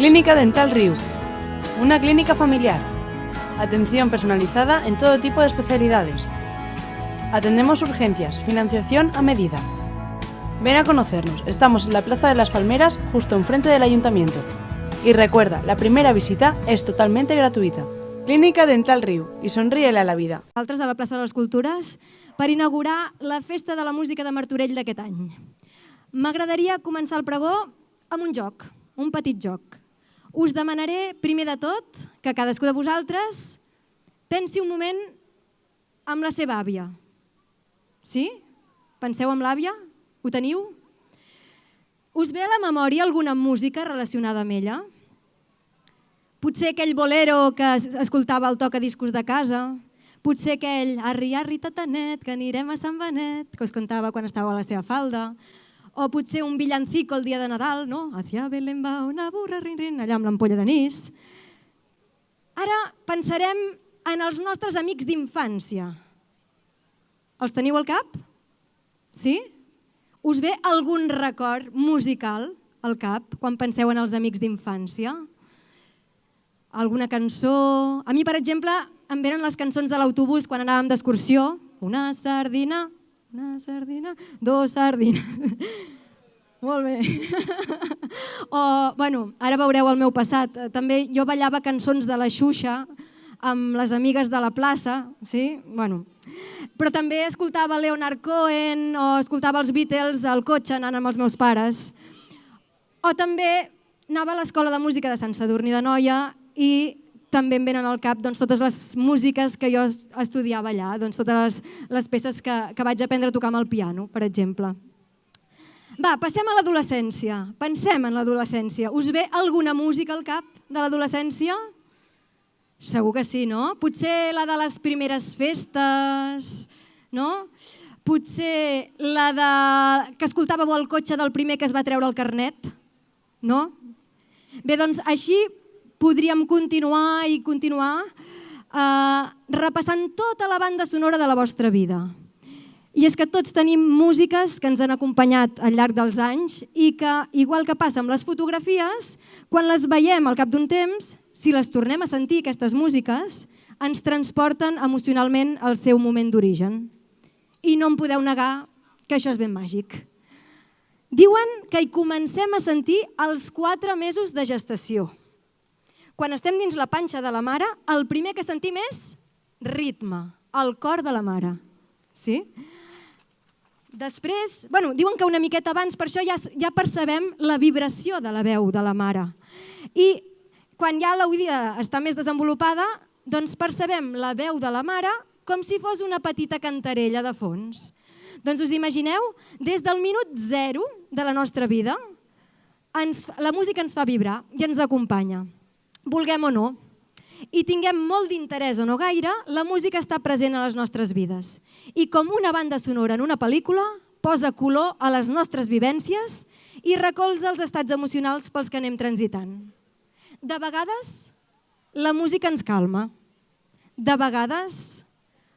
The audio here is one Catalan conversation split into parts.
Clínica Dental Riu, una clínica familiar. Atención personalizada en todo tipo de especialidades. Atendemos urgencias, financiación a medida. Ven a conocernos, estamos en la Plaza de las Palmeras, justo enfrente del Ayuntamiento. Y recuerda, la primera visita es totalmente gratuïta. Clínica Dental Riu, i somríele a la vida. Altres a la plaça de les Cultures per inaugurar la Festa de la Música de Martorell d'aquest any. M'agradaria començar el pregó amb un joc, un petit joc. Us demanaré, primer de tot, que cadascú de vosaltres pensi un moment amb la seva àvia. Sí? Penseu amb l'àvia? Ho teniu? Us ve a la memòria alguna música relacionada amb ella? Potser aquell bolero que escoltava al tocadiscos de casa? Potser aquell arri, arri, tatanet, que anirem a Sant Benet, que us contava quan estava a la seva falda? O potser un villancico el dia de Nadal, no? Hacia Belén va una burra, rin, rin, allà amb l'ampolla d'anís. Ara pensarem en els nostres amics d'infància. Els teniu al cap? Sí? Us ve algun record musical al cap quan penseu en els amics d'infància? Alguna cançó? A mi, per exemple, em venen les cançons de l'autobús quan anàvem d'excursió. Una sardina, dos sardines. Molt bé. O, bueno, ara veureu el meu passat. També jo ballava cançons de la Xuxa amb les amigues de la plaça, sí? Bueno, però també escoltava Leonard Cohen o escoltava els Beatles al cotxe anant amb els meus pares. O també anava a l'Escola de Música de Sant Sadurní d'Anoia i també em venen al cap totes les músiques que jo estudiava allà, totes les peces que vaig aprendre a tocar amb el piano, per exemple. Va, passem a l'adolescència. Pensem en l'adolescència. Us ve alguna música al cap de l'adolescència? Segur que sí, no? Potser la de les primeres festes, no? Potser la que escoltàveu al cotxe del primer que es va treure el carnet, no? Bé, doncs així podríem continuar i continuar repassant tota la banda sonora de la vostra vida. I és que tots tenim músiques que ens han acompanyat al llarg dels anys i que, igual que passa amb les fotografies, quan les veiem al cap d'un temps, si les tornem a sentir, aquestes músiques, ens transporten emocionalment al seu moment d'origen. I no em podeu negar que això és ben màgic. Diuen que hi comencem a sentir als 4 mesos de gestació. Quan estem dins la panxa de la mare, el primer que sentim és ritme, el cor de la mare. Sí? Després, diuen que una miqueta abans, per això ja percebem la vibració de la veu de la mare. I quan ja l'audia està més desenvolupada, doncs percebem la veu de la mare com si fos una petita cantarella de fons. Doncs us imagineu, des del minut 0 de la nostra vida, la música ens fa vibrar i ens acompanya. Vulguem o no, i tinguem molt d'interès o no gaire, la música està present a les nostres vides. I com una banda sonora en una pel·lícula, posa color a les nostres vivències i recolza els estats emocionals pels que anem transitant. De vegades, la música ens calma. De vegades,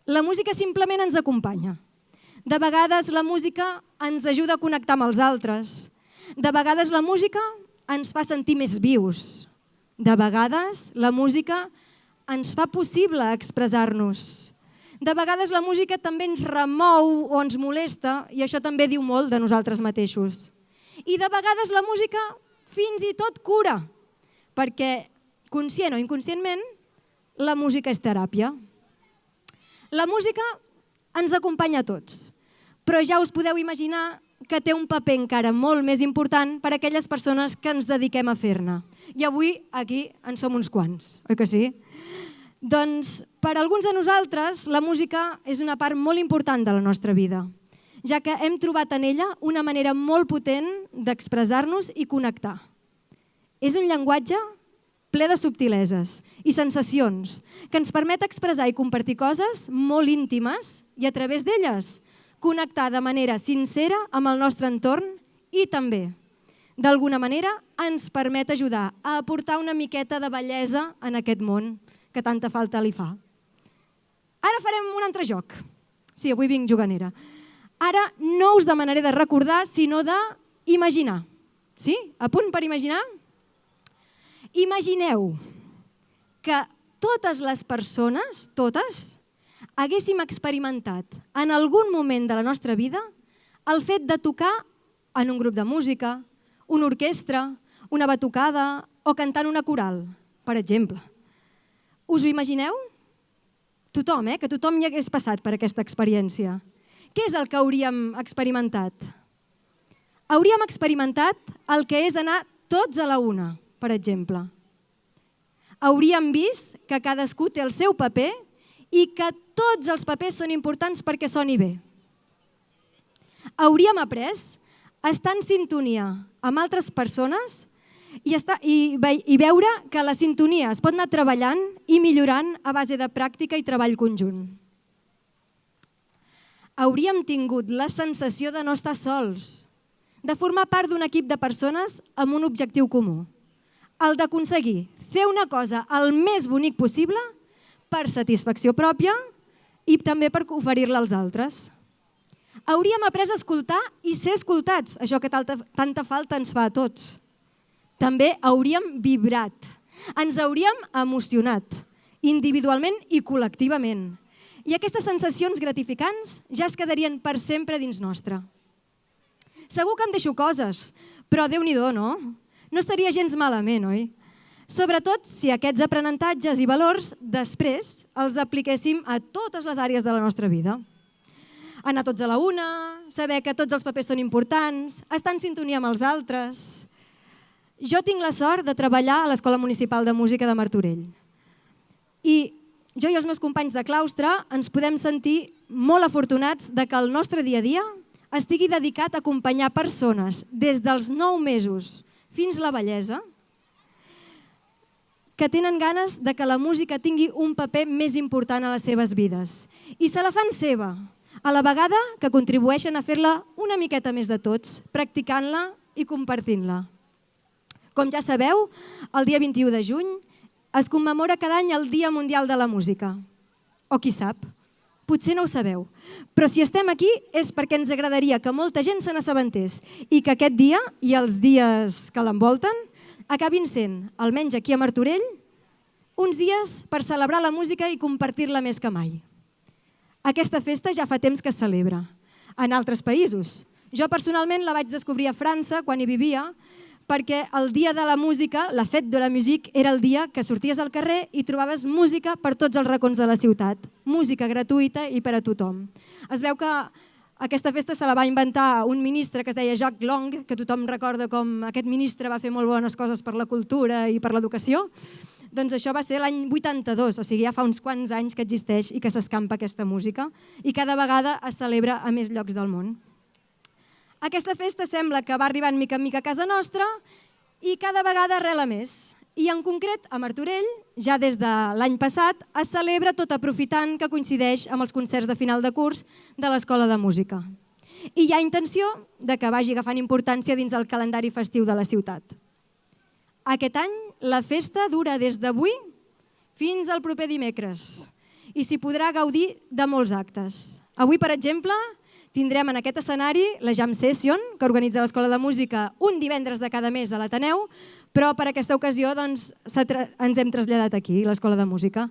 la música simplement ens acompanya. De vegades, la música ens ajuda a connectar amb els altres. De vegades, la música ens fa sentir més vius. De vegades, la música ens fa possible expressar-nos. De vegades, la música també ens remou o ens molesta i això també diu molt de nosaltres mateixos. I de vegades, la música fins i tot cura, perquè, conscient o inconscientment, la música és teràpia. La música ens acompanya a tots, però ja us podeu imaginar que té un paper encara molt més important per a aquelles persones que ens dediquem a fer-ne. I avui aquí en som uns quants, oi que sí? Doncs per a alguns de nosaltres la música és una part molt important de la nostra vida, ja que hem trobat en ella una manera molt potent d'expressar-nos i connectar. És un llenguatge ple de subtileses i sensacions que ens permet expressar i compartir coses molt íntimes i a través d'elles connectar de manera sincera amb el nostre entorn i també, d'alguna manera, ens permet ajudar a aportar una miqueta de bellesa en aquest món que tanta falta li fa. Ara farem un altre joc. Sí, avui vinc juganera. Ara no us demanaré de recordar, sinó d'imaginar. Sí? A punt per imaginar? Imagineu que totes les persones, totes, haguéssim experimentat en algun moment de la nostra vida el fet de tocar en un grup de música, una orquestra, una batucada o cantant una coral, per exemple. Us ho imagineu? Tothom, que tothom hi hagués passat per aquesta experiència. Què és el que hauríem experimentat? Hauríem experimentat el que és anar tots a la una, per exemple. Hauríem vist que cadascú té el seu paper i que tots els papers són importants perquè soni bé. Hauríem après a estar en sintonia amb altres persones i veure que la sintonia es pot anar treballant i millorant a base de pràctica i treball conjunt. Hauríem tingut la sensació de no estar sols, de formar part d'un equip de persones amb un objectiu comú, el d'aconseguir fer una cosa el més bonic possible per satisfacció pròpia i també per oferir-la als altres. Hauríem après a escoltar i ser escoltats, això que tanta falta ens fa a tots. També hauríem vibrat, ens hauríem emocionat, individualment i col·lectivament. I aquestes sensacions gratificants ja es quedarien per sempre dins nostre. Segur que em deixo coses, però Déu-n'hi-do, no? No estaria gens malament, oi? Sobretot si aquests aprenentatges i valors després els apliquéssim a totes les àrees de la nostra vida. Anar tots a la una, saber que tots els papers són importants, estar en sintonia amb els altres. Jo tinc la sort de treballar a l'Escola Municipal de Música de Martorell. I jo i els meus companys de claustre ens podem sentir molt afortunats de que el nostre dia a dia estigui dedicat a acompanyar persones des dels 9 mesos fins a la vellesa que tenen ganes de que la música tingui un paper més important a les seves vides. I se la fan seva, a la vegada que contribueixen a fer-la una miqueta més de tots, practicant-la i compartint-la. Com ja sabeu, el dia 21 de juny es commemora cada any el Dia Mundial de la Música. O qui sap, potser no ho sabeu. Però si estem aquí és perquè ens agradaria que molta gent se n'assabentés i que aquest dia i els dies que l'envolten acabin sent, almenys aquí a Martorell, uns dies per celebrar la música i compartir-la més que mai. Aquesta festa ja fa temps que es celebra. En altres països. Jo personalment la vaig descobrir a França quan hi vivia, perquè el dia de la música, la fête de la musique, era el dia que sorties al carrer i trobaves música per tots els racons de la ciutat. Música gratuïta i per a tothom. Es veu que aquesta festa se la va inventar un ministre que es deia Jacques Long, que tothom recorda com aquest ministre va fer molt bones coses per la cultura i per l'educació. Doncs això va ser l'any 82, o sigui, ja fa uns quants anys que existeix i que s'escampa aquesta música i cada vegada es celebra a més llocs del món. Aquesta festa sembla que va arribant mica en mica a casa nostra i cada vegada arrela més. I en concret, a Martorell, ja des de l'any passat, es celebra tot aprofitant que coincideix amb els concerts de final de curs de l'Escola de Música. I hi ha intenció de que vagi agafant importància dins el calendari festiu de la ciutat. Aquest any la festa dura des d'avui fins al proper dimecres i s'hi podrà gaudir de molts actes. Avui, per exemple, tindrem en aquest escenari la Jam Session, que organitza l'Escola de Música un divendres de cada mes a l'Ateneu, però per aquesta ocasió ens hem traslladat aquí, a l'Escola de Música.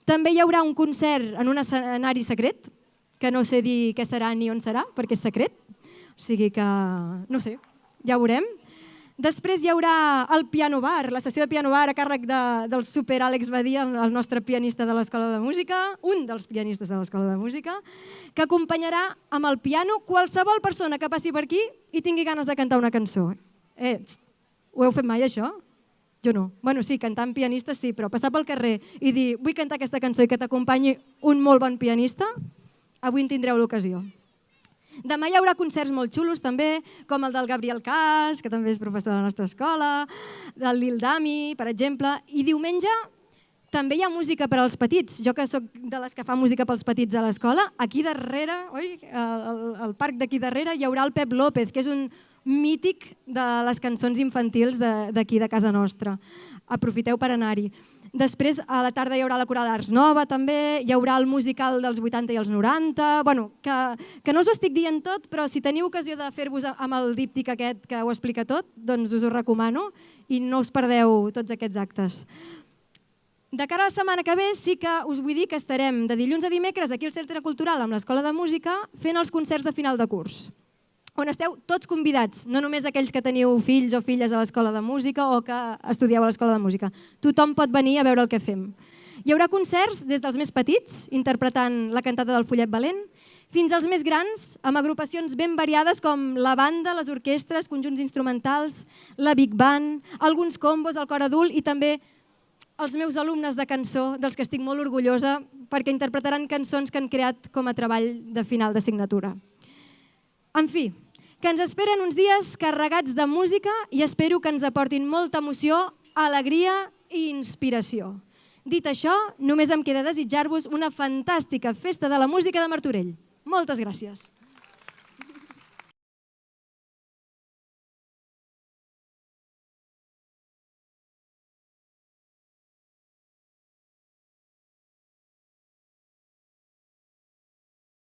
També hi haurà un concert en un escenari secret, que no sé dir què serà ni on serà, perquè és secret. O sigui que, no sé, ja ho veurem. Després hi haurà el piano bar, la sessió de piano bar a càrrec del super Àlex Badia, el nostre pianista de l'Escola de Música, un dels pianistes de l'Escola de Música, que acompanyarà amb el piano qualsevol persona que passi per aquí i tingui ganes de cantar una cançó. Ho heu fet mai, això? Jo no. Bueno, sí, cantar amb pianistes sí, però passar pel carrer i dir vull cantar aquesta cançó i que t'acompanyi un molt bon pianista, avui en tindreu l'ocasió. Demà hi haurà concerts molt xulos també, com el del Gabriel Cas, que també és professor de la nostra escola, del Lil Dami, per exemple, i diumenge també hi ha música per als petits. Jo que sóc de les que fa música pels petits a l'escola, aquí darrere, al parc d'aquí darrere, hi haurà el Pep López, que és un mític de les cançons infantils d'aquí de casa nostra. Aprofiteu per anar-hi. Després, a la tarda hi haurà la Coral Arts Nova, també, hi haurà el musical dels 80 i els 90, bueno, que no us ho estic dient tot, però si teniu ocasió de fer-vos amb el díptic aquest que ho explica tot, doncs us ho recomano i no us perdeu tots aquests actes. De cara a la setmana que ve sí que us vull dir que estarem de dilluns a dimecres aquí al Centre Cultural amb l'Escola de Música fent els concerts de final de curs, on esteu tots convidats, no només aquells que teniu fills o filles a l'Escola de Música o que estudieu a l'Escola de Música. Tothom pot venir a veure el que fem. Hi haurà concerts des dels més petits, interpretant la cantata del Follet Valent, fins als més grans, amb agrupacions ben variades com la banda, les orquestres, conjunts instrumentals, la Big Band, alguns combos, el cor adult i també els meus alumnes de cançó, dels que estic molt orgullosa, perquè interpretaran cançons que han creat com a treball de final d'assignatura. En fi, que ens esperen uns dies carregats de música i espero que ens aportin molta emoció, alegria i inspiració. Dit això, només em queda desitjar-vos una fantàstica festa de la música de Martorell. Moltes gràcies.